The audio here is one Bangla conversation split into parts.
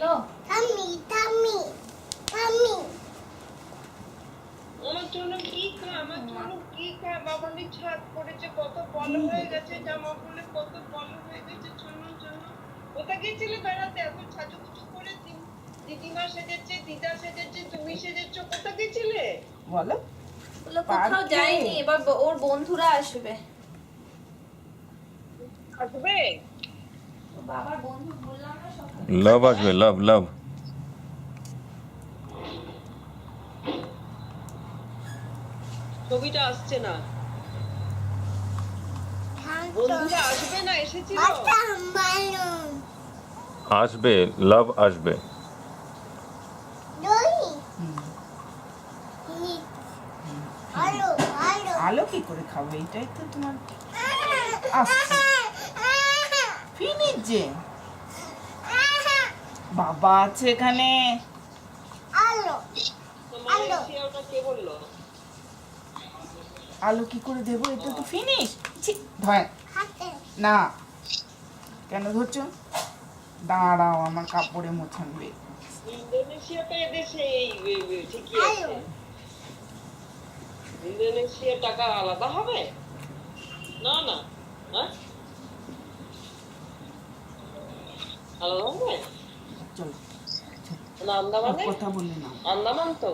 লো ঠাম্মি ঠাম্মি ঠাম্মি আমার জন্য কি খা, আমার জন্য কি খা। বাবানি ছাদ পড়েছে, কত বড় হয়ে গেছে, জামা খুলে কত বড় হয়ে গেছে। চুনুর জন্য কোথায় গেছিলে বেড়াতে? এখন সাজুগুজু করে দিদিমা সেজেছে, দিদা সেজেছে, তুমি সেজেছো, কোথায় গেছিলে বলো। বলো কোথাও পার্কে। যায়নি, এবার ওর বন্ধুরা আসবে। আসবে? তো বাবার বন্ধু বললাম না সকালে। লাভ আসবে, লাভ লাভ। ছবিটা আসছে না। ঠাম্মি বন্ধুরা আসবে না, এসেছিল। ঠাম্মানো আসবে, লাভ আসবে। দই হুম। নি আলো আলো আলো কি করে খাবো? এইটাই তো তোমার আসছে। ফিনিশ যে বাবা আছে এখানে। আলো তো মালয়েশিয়া ওটা কে বললো? আলো কি করে দেবো? এটা তো ফিনিশ। ধয় হাতে না, কেন ধরছো? দাঁড়াও, আমার কাপড়ে মোছানবে। ইন্দোনেশিয়াটা এদেশে ঠিকই আলো আছে। ইন্দোনেশিয়ার টাকা আলাদা হবে? না না, হ্যাঁ আলাদা হবে চলো, না। আন্দামানে? কথা বললে না। আন্দামান তো,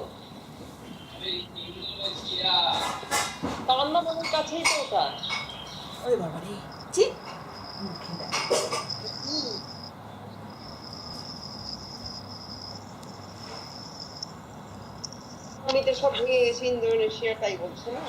তা আন্দামানের কাছেই তো ওটা। ওরে বাবা রে, ছি, মুখে দেয়। আমি তো সব ভুলে গেছি, ইন্দোনেশিয়াটাই বলছে না।